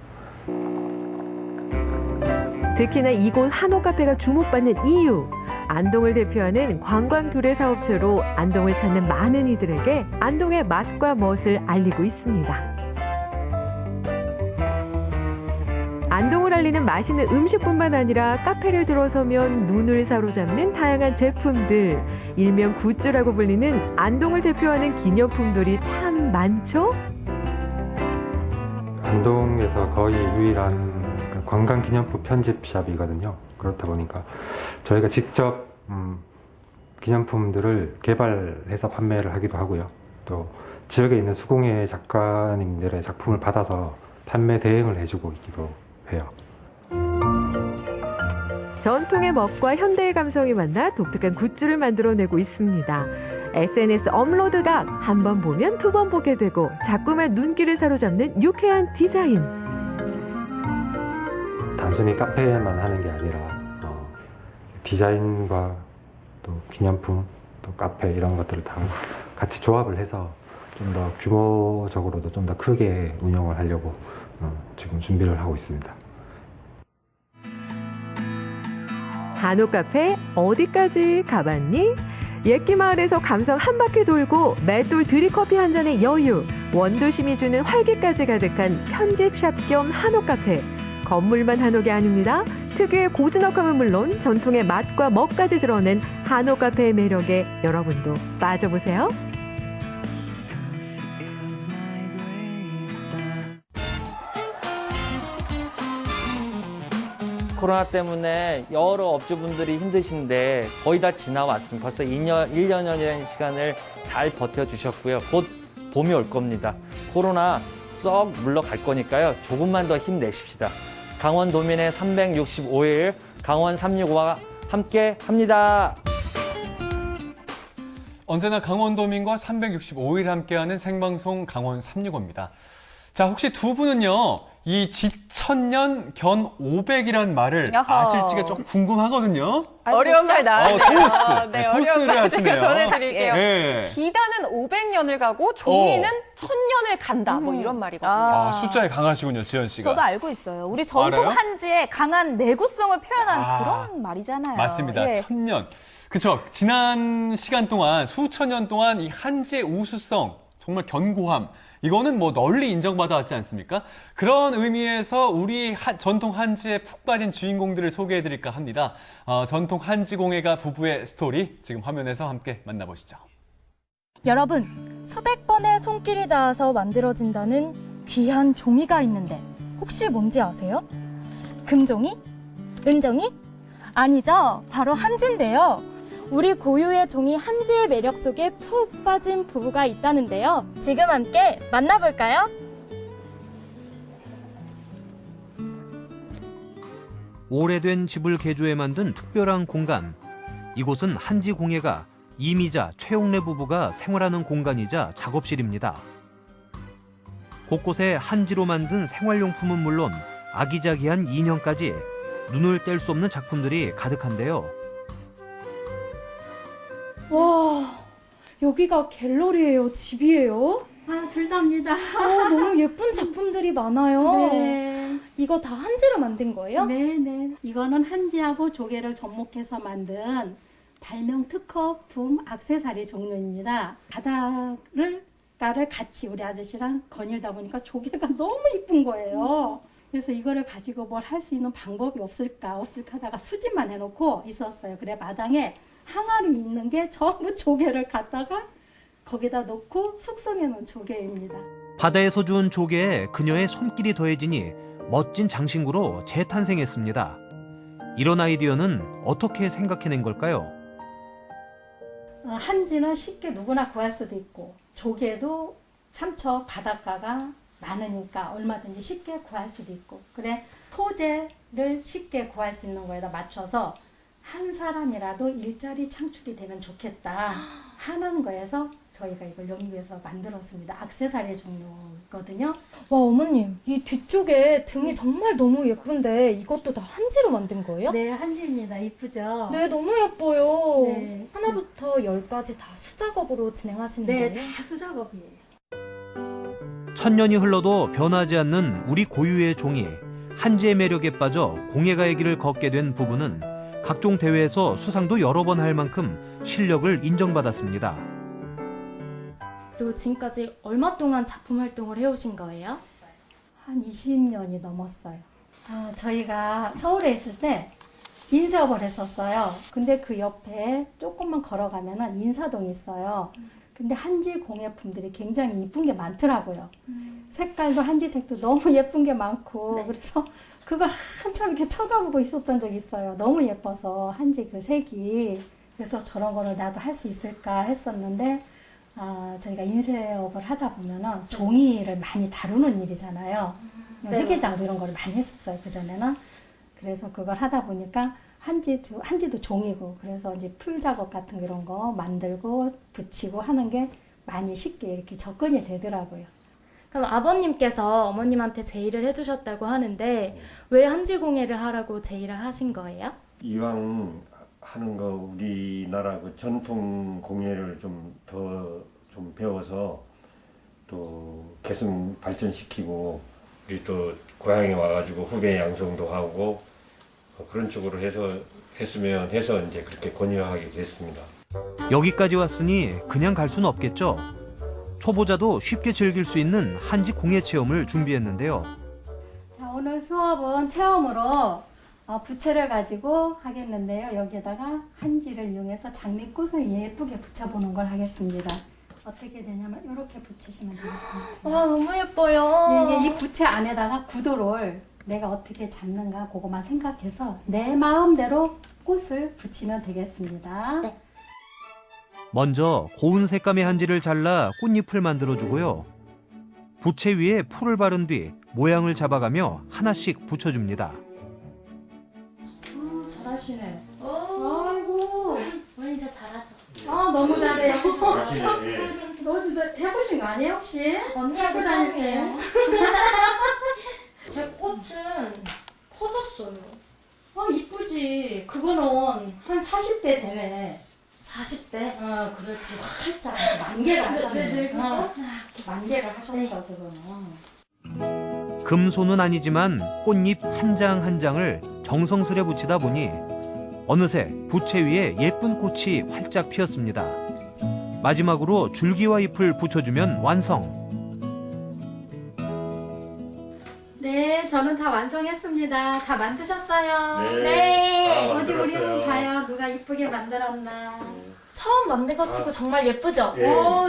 특히나 이곳 한옥 카페가 주목받는 이유. 안동을 대표하는 관광 두레 사업체로 안동을 찾는 많은 이들에게 안동의 맛과 멋을 알리고 있습니다. 안동을 알리는 맛있는 음식뿐만 아니라 카페를 들어서면 눈을 사로잡는 다양한 제품들, 일명 굿즈라고 불리는 안동을 대표하는 기념품들이 참 많죠? 안동에서 거의 유일한 관광기념품 편집샵이거든요. 그렇다 보니까 저희가 직접 기념품들을 개발해서 판매를 하기도 하고요. 또 지역에 있는 수공예 작가님들의 작품을 받아서 판매 대행을 해주고 있기도 해요. 전통의 멋과 현대의 감성이 만나 독특한 굿즈를 만들어내고 있습니다. SNS 업로드각 한 번 보면 두 번 보게 되고 자꾸만 눈길을 사로잡는 유쾌한 디자인. 단순히 카페만 하는 게 아니라 디자인과 또 기념품, 또 카페 이런 것들을 다 같이 조합을 해서 좀 더 규모적으로도 좀 더 크게 운영을 하려고 지금 준비를 하고 있습니다. 한옥 카페 어디까지 가봤니? 예끼 마을에서 감성 한 바퀴 돌고 맷돌 드립커피 한 잔의 여유, 원도심이 주는 활기까지 가득한 편집샵 겸 한옥 카페. 건물만 한옥이 아닙니다. 특유의 고즈넉함은 물론 전통의 맛과 멋까지 드러낸 한옥 카페의 매력에 여러분도 빠져보세요. 코로나 때문에 여러 업주분들이 힘드신데 거의 다 지나왔습니다. 벌써 1년여라는 시간을 잘 버텨주셨고요. 곧 봄이 올 겁니다. 코로나 썩 물러갈 거니까요. 조금만 더 힘내십시다. 강원도민의 365일 강원 365와 함께 합니다. 언제나 강원도민과 365일 함께하는 생방송 강원 365입니다. 자, 혹시 두 분은요, 이 지천년 견 500이란 말을 야하. 아실지가 좀 궁금하거든요. 어려운 말 나왔네요. 토스. 네, 토스를 어려운 말 하시네요. 제가 전해드릴게요. 네. 비단은 500년을 가고 종이는 1000년을 간다. 뭐 이런 말이거든요. 아, 숫자에 강하시군요, 지연 씨가. 저도 알고 있어요. 우리 전통 알아요? 한지의 강한 내구성을 표현한 아, 그런 말이잖아요. 맞습니다. 예. 1000년. 그쵸. 지난 시간 동안, 수천 년 동안 이 한지의 우수성, 정말 견고함, 이거는 뭐 널리 인정받아 왔지 않습니까? 그런 의미에서 우리 전통 한지에 푹 빠진 주인공들을 소개해드릴까 합니다. 전통 한지공예가 부부의 스토리, 지금 화면에서 함께 만나보시죠. 여러분, 수백 번의 손길이 닿아서 만들어진다는 귀한 종이가 있는데 혹시 뭔지 아세요? 금종이? 은종이? 아니죠. 바로 한지인데요. 우리 고유의 종이 한지의 매력 속에 푹 빠진 부부가 있다는데요. 지금 함께 만나볼까요? 오래된 집을 개조해 만든 특별한 공간. 이곳은 한지공예가 이미자, 최용래 부부가 생활하는 공간이자 작업실입니다. 곳곳에 한지로 만든 생활용품은 물론 아기자기한 인형까지 눈을 뗄 수 없는 작품들이 가득한데요. 와, 여기가 갤러리예요? 집이에요? 아, 둘 다입니다. 너무 예쁜 작품들이 많아요. 네. 이거 다 한지로 만든 거예요? 네네. 이거는 한지하고 조개를 접목해서 만든 발명 특허품 액세서리 종류입니다. 바다를 같이 우리 아저씨랑 거닐다 보니까 조개가 너무 이쁜 거예요. 그래서 이거를 가지고 뭘 할 수 있는 방법이 없을까 하다가 수집만 해놓고 있었어요. 그래 마당에 항아리 있는 게 전부 조개를 갖다가 거기다 놓고 숙성해 놓은 조개입니다. 바다에서 주운 조개에 그녀의 손길이 더해지니 멋진 장신구로 재탄생했습니다. 이런 아이디어는 어떻게 생각해낸 걸까요? 한지는 쉽게 누구나 구할 수도 있고 조개도 삼척 바닷가가 많으니까 얼마든지 쉽게 구할 수도 있고 그래 소재를 쉽게 구할 수 있는 거에다 맞춰서 한 사람이라도 일자리 창출이 되면 좋겠다 하는 거에서 저희가 이걸 연구해서 만들었습니다. 액세서리 종류거든요. 와, 어머님, 이 뒤쪽에 등이 정말 너무 예쁜데 이것도 다 한지로 만든 거예요? 네, 한지입니다. 이쁘죠? 네, 너무 예뻐요. 네. 하나부터 열까지 다 수작업으로 진행하시는 네, 거예요? 다 수작업이에요. 천년이 흘러도 변하지 않는 우리 고유의 종이 한지의 매력에 빠져 공예가의 길을 걷게 된 부부는 각종 대회에서 수상도 여러 번 할 만큼 실력을 인정받았습니다. 그리고 지금까지 얼마 동안 작품 활동을 해오신 거예요? 한 20년이 넘었어요. 저희가 서울에 있을 때 인쇄업을 했었어요. 근데 그 옆에 조금만 걸어가면 인사동이 있어요. 근데 한지 공예품들이 굉장히 이쁜 게 많더라고요. 색깔도 한지색도 너무 예쁜 게 많고 그래서 그걸 한참 이렇게 쳐다보고 있었던 적이 있어요. 너무 예뻐서 한지 그 색이. 그래서 저런 거를 나도 할 수 있을까 했었는데 저희가 인쇄업을 하다 보면은 종이를 많이 다루는 일이잖아요. 회계장도 이런 거를 많이 했었어요, 그전에는. 그래서 그걸 하다 보니까 한지도 종이고, 그래서 이제 풀 작업 같은 이런 거 만들고 붙이고 하는 게 많이 쉽게 이렇게 접근이 되더라고요. 그럼 아버님께서 어머님한테 제의를 해주셨다고 하는데 왜 한지공예를 하라고 제의를 하신 거예요? 이왕 하는 거 우리나라 그 전통 공예를 좀 배워서 또 계속 발전시키고 우리 또 고향에 와가지고 후배 양성도 하고 그런 쪽으로 했으면 해서 이제 그렇게 권유하게 됐습니다. 여기까지 왔으니 그냥 갈 수는 없겠죠. 초보자도 쉽게 즐길 수 있는 한지 공예 체험을 준비했는데요. 자, 오늘 수업은 체험으로 부채를 가지고 하겠는데요. 여기에다가 한지를 이용해서 장미꽃을 예쁘게 붙여보는 걸 하겠습니다. 어떻게 되냐면 이렇게 붙이시면 되겠습니다. 와, 너무 예뻐요. 이게 이 부채 안에다가 구도를 내가 어떻게 잡는가 그거만 생각해서 내 마음대로 꽃을 붙이면 되겠습니다. 네. 먼저 고운 색감의 한지를 잘라 꽃잎을 만들어주고요. 부채 위에 풀을 바른 뒤 모양을 잡아가며 하나씩 붙여줍니다. 잘하시네. 아이고. 어머니 진짜 잘하죠. 너무 잘해요. 잘하시네. 너 진짜 해보신 거 아니에요 혹시? 언니하고 다니세요? 40대 되네. 40대? 그렇지. 활짝 만개를 하셨네. 만개를 하셨어, 그거는. 금손은 아니지만 꽃잎 한 장 한 장을 정성스레 붙이다 보니 어느새 부채 위에 예쁜 꽃이 활짝 피었습니다. 마지막으로 줄기와 잎을 붙여주면 완성. 네, 저는 다 완성했습니다. 다 만드셨어요? 네. 어디 우리 만들었어요. 한번 봐요. 누가 이쁘게 만들었나. 처음 만든 거 치고 정말 예쁘죠?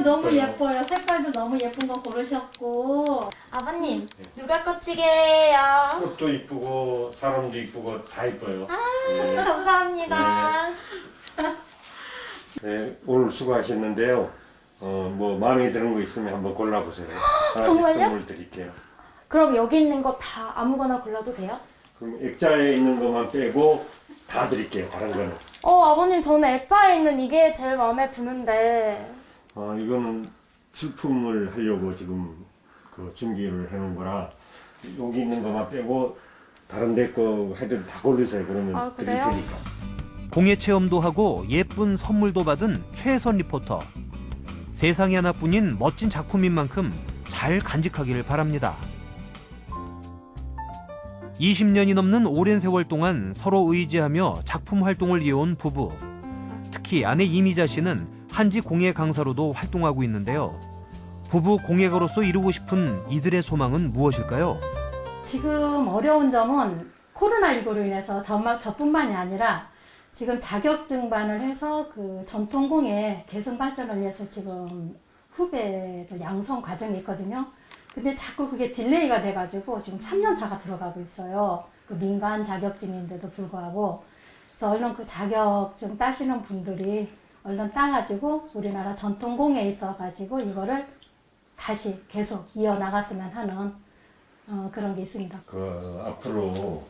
너무 예뻐요. 색깔도 너무 예쁜 거 고르셨고. 아버님, 누가 꽃찌개예요? 꽃도 이쁘고 사람도 이쁘고 다 이뻐요. 감사합니다. 네, 오늘 수고하셨는데요. 뭐 마음에 드는 거 있으면 한번 골라보세요. 하나씩 정말요? 선물 드릴게요. 그럼 여기 있는 거 다 아무거나 골라도 돼요? 그럼 액자에 있는 것만 빼고 다 드릴게요. 다른 거는. 아버님, 저는 액자에 있는 이게 제일 마음에 드는데. 이거는 출품을 하려고 지금 그 준비를 해놓은 거라 여기 있는 것만 빼고 다른 데 거 해도 다 고르세요. 그러면 드릴 그래요? 테니까. 공예 체험도 하고 예쁜 선물도 받은 최혜선 리포터. 세상에 하나뿐인 멋진 작품인 만큼 잘 간직하길 바랍니다. 20년이 넘는 오랜 세월 동안 서로 의지하며 작품 활동을 이어온 부부. 특히 아내 이미자 씨는 한지 공예 강사로도 활동하고 있는데요. 부부 공예가로서 이루고 싶은 이들의 소망은 무엇일까요? 지금 어려운 점은 코로나19로 인해서 저뿐만이 아니라 지금 자격증반을 해서 그 전통공예 계승 발전을 위해서 지금 후배들 양성 과정이 있거든요. 근데 자꾸 그게 딜레이가 돼가지고 지금 3년 차가 들어가고 있어요. 그 민간 자격증인데도 불구하고. 그래서 얼른 그 자격증 따시는 분들이 얼른 따가지고 우리나라 전통공예에 있어가지고 이거를 다시 계속 이어나갔으면 하는 그런 게 있습니다. 앞으로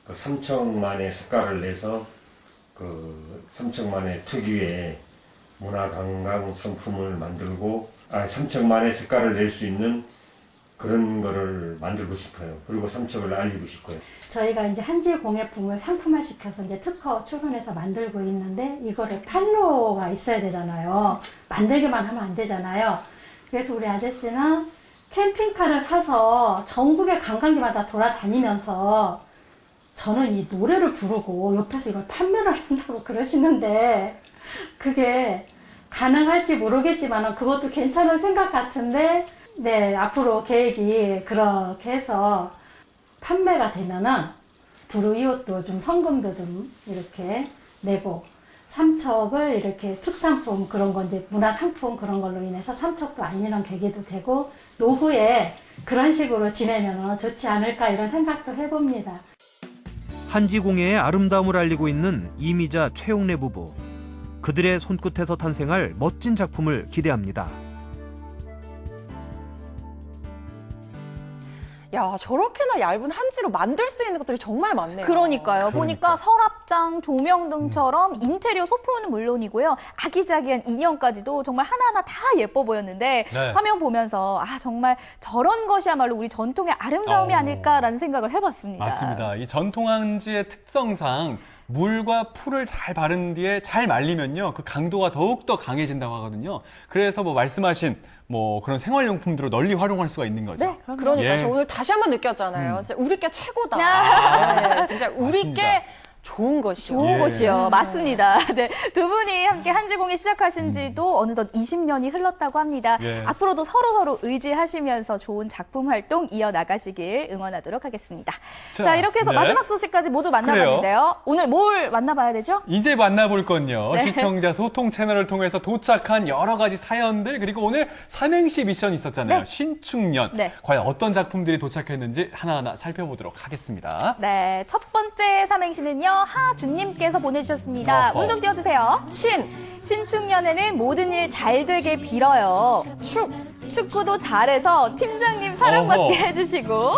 그 삼척만의 색깔을 내서 그 삼척만의 특유의 문화관광 상품을 만들고 삼척만의 색깔을 낼 수 있는 그런 거를 만들고 싶어요. 그리고 삼척을 알리고 싶고요. 저희가 이제 한지 공예품을 상품화시켜서 이제 특허 출원해서 만들고 있는데 이거를 판로가 있어야 되잖아요. 만들기만 하면 안 되잖아요. 그래서 우리 아저씨는 캠핑카를 사서 전국의 관광지마다 돌아다니면서 저는 이 노래를 부르고 옆에서 이걸 판매를 한다고 그러시는데 그게 가능할지 모르겠지만 그것도 괜찮은 생각 같은데 네, 앞으로 계획이 그렇게 해서 판매가 되면은 불우이웃도 좀 성금도 좀 이렇게 내고 삼척을 이렇게 특산품 그런 거 이제 문화상품 그런 걸로 인해서 삼척도 알리는 계기도 되고 노후에 그런 식으로 지내면 좋지 않을까 이런 생각도 해봅니다. 한지 공예의 아름다움을 알리고 있는 이미자 최용래 부부. 그들의 손끝에서 탄생할 멋진 작품을 기대합니다. 야, 저렇게나 얇은 한지로 만들 수 있는 것들이 정말 많네요. 그러니까요. 보니까 서랍장, 조명등처럼 인테리어 소품은 물론이고요. 아기자기한 인형까지도 정말 하나하나 다 예뻐 보였는데 네. 화면 보면서 정말 저런 것이야말로 우리 전통의 아름다움이 아닐까라는 생각을 해봤습니다. 맞습니다. 이 전통 한지의 특성상 물과 풀을 잘 바른 뒤에 잘 말리면요. 그 강도가 더욱더 강해진다고 하거든요. 그래서 뭐 말씀하신 그런 생활용품들을 널리 활용할 수가 있는 거죠. 네, 그러니까 저 오늘 다시 한번 느꼈잖아요. 진짜 우리 게 최고다. 네, 진짜 우리 게 좋은 것이요. 좋은 곳이요. 맞습니다. 네, 두 분이 함께 한지공예 시작하신 지도 어느덧 20년이 흘렀다고 합니다. 예. 앞으로도 서로 의지하시면서 좋은 작품 활동 이어나가시길 응원하도록 하겠습니다. 자, 이렇게 해서 네. 마지막 소식까지 모두 만나봤는데요. 그래요. 오늘 뭘 만나봐야 되죠? 이제 만나볼 건요. 네. 시청자 소통 채널을 통해서 도착한 여러 가지 사연들, 그리고 오늘 삼행시 미션이 있었잖아요. 네. 신축년. 네. 과연 어떤 작품들이 도착했는지 하나하나 살펴보도록 하겠습니다. 네, 첫 번째 삼행시는요. 하준님께서 보내주셨습니다. 운 좀 띄워주세요. 신축년에는 모든 일 잘 되게 빌어요. 축구도 잘해서 팀장님 사랑받게 해주시고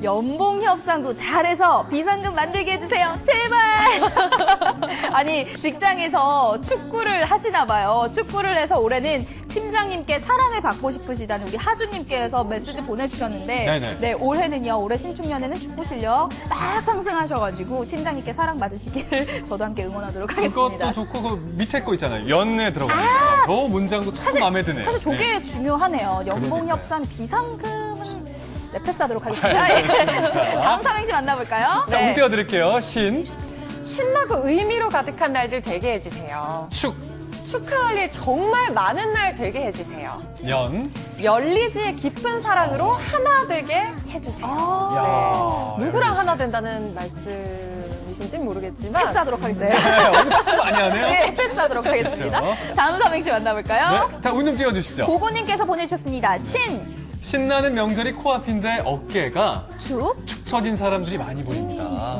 연봉 협상도 잘해서 비상금 만들게 해주세요. 제발. 아니 직장에서 축구를 하시나 봐요. 축구를 해서 올해는 팀장님께 사랑을 받고 싶으시다는 우리 하주님께서 메시지 보내주셨는데 네네. 네, 올해는요. 올해 신축년에는 축구 실력 막 상승하셔가지고 팀장님께 사랑받으시기를 저도 함께 응원하도록 하겠습니다. 그것도 좋고 그 밑에 거 있잖아요. 연내 들어가 있잖아요. 저 문장도 참 마음에 드네요. 사실 저게 네. 중요하네요. 연봉 협상 비상금은 네, 패스하도록 하겠습니다. 예. 다음 삼행시 만나볼까요? 자, 운 띄워드릴게요. 신나고 의미로 가득한 날들 되게 해주세요. 축하할 일 정말 많은 날 되게 해주세요. 열리지의 깊은 사랑으로 하나 되게 해주세요. 네. 누구랑 하나 된다는 말씀이신지 모르겠지만 패스하도록 하겠습니다. 네, 오늘 패스 많이 하네요. 네, 패스하도록 하겠습니다. 그렇죠. 다음 삼행시 만나볼까요? 네, 자, 운 좀 띄워주시죠. 고고님께서 보내주셨습니다. 신나는 명절이 코앞인데 어깨가 축 처진 사람들이 많이 보입니다.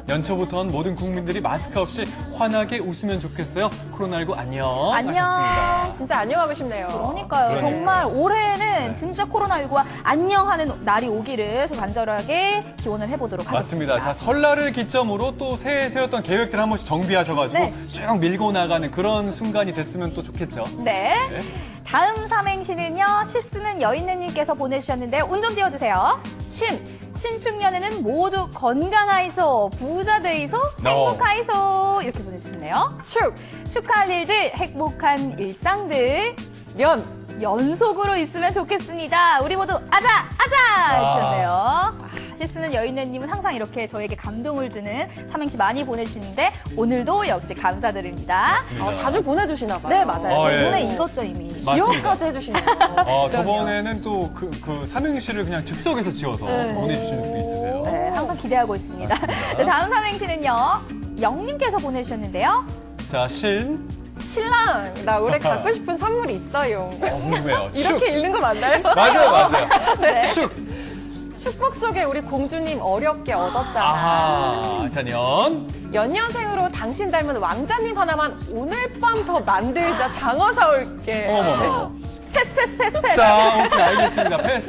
연초부터는 모든 국민들이 마스크 없이 환하게 웃으면 좋겠어요. 코로나19 안녕. 하셨습니다. 진짜 안녕하고 싶네요. 그러니까요. 그러네요. 정말 올해는 진짜 코로나19가 안녕하는 날이 오기를 좀 간절하게 기원을 해보도록 하겠습니다. 맞습니다. 자, 설날을 기점으로 또 새해 세웠던 계획들 한 번씩 정비하셔가지고 네. 쭉 밀고 나가는 그런 순간이 됐으면 또 좋겠죠. 네. 다음 삼행시는요. 시 쓰는 여인네님께서 보내주셨는데요. 운 좀 띄워주세요. 신축년에는 모두 건강하이소, 부자 되이소, 행복하이소 이렇게 보내주셨네요. 축하할 일들, 행복한 일상들, 연속으로 있으면 좋겠습니다. 우리 모두 아자 해주셨네요. 시 쓰는 여인네님은 항상 이렇게 저에게 감동을 주는 삼행시 많이 보내주시는데 오늘도 역시 감사드립니다. 자주 보내주시나 봐요. 네, 맞아요. 예. 눈에 익었죠, 이미. 기억까지 해주시네요. 저번에는 또 그 삼행시를 그냥 즉석에서 지어서 네. 보내주시는 분도 있으세요. 네, 항상 기대하고 있습니다. 네, 다음 삼행시는요. 영님께서 보내주셨는데요. 자, 신랑, 나 올해 갖고 싶은 선물이 있어요. 궁금해요. 이렇게 읽는 거 맞나요? 맞아요. 네. 축복 속에 우리 공주님 어렵게 얻었잖아. 아하, 자, 연년생으로 당신 닮은 왕자님 하나만 오늘 밤 더 만들자. 장어 사올게. 어머. 패스. 자, 오케이, 알겠습니다. 패스.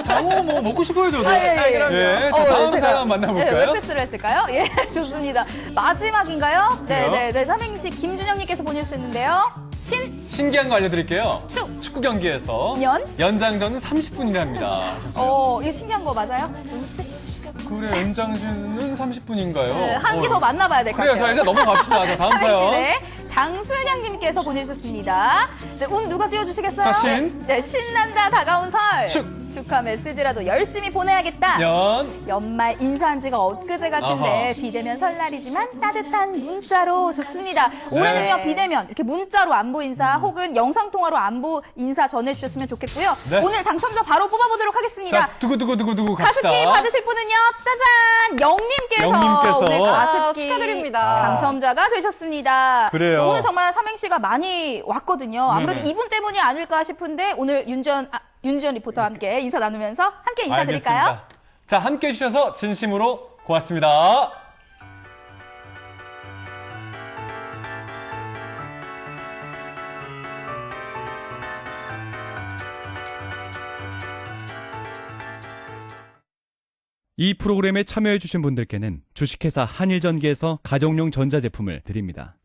장어 뭐 먹고 싶어요, 저도. 그럼요. 예, 자, 다음 사람 만나볼까요? 왜 패스를 했을까요? 예, 좋습니다. 마지막인가요? 네. 삼행시 김준영님께서 보내주셨는데요. 신기한 거 알려드릴게요. 축구 경기에서 연장전은 30분이랍니다. 이게 신기한 거 맞아요? 그래, 연장전은 30분인가요? 네, 한 개 더 만나봐야 될 것 같아요. 그래요, 자, 일단 넘어갑시다. 자, 다음 사연. 네. 장순양님께서 보내주셨습니다. 네, 운 누가 띄워주시겠어요? 자, 네, 신난다 다가온 설. 축하 메시지라도 열심히 보내야겠다. 연말 인사한 지가 엊그제 같은데 비대면 설날이지만 따뜻한 문자로 좋습니다. 올해는요, 비대면 이렇게 문자로 안부 인사 혹은 영상통화로 안부 인사 전해주셨으면 좋겠고요. 네. 오늘 당첨자 바로 뽑아보도록 하겠습니다. 자, 두구두구 갑시다. 가습기 받으실 분은요, 짜잔! 영님께서 오늘 가습기 축하드립니다. 당첨자가 되셨습니다. 그래요. 오늘 정말 삼행시가 많이 왔거든요. 아무래도 네네. 이분 때문이 아닐까 싶은데 오늘 윤지연 리포터와 함께 인사 나누면서 함께 인사드릴까요? 알겠습니다. 자, 함께 해주셔서 진심으로 고맙습니다. 이 프로그램에 참여해주신 분들께는 주식회사 한일전기에서 가정용 전자제품을 드립니다.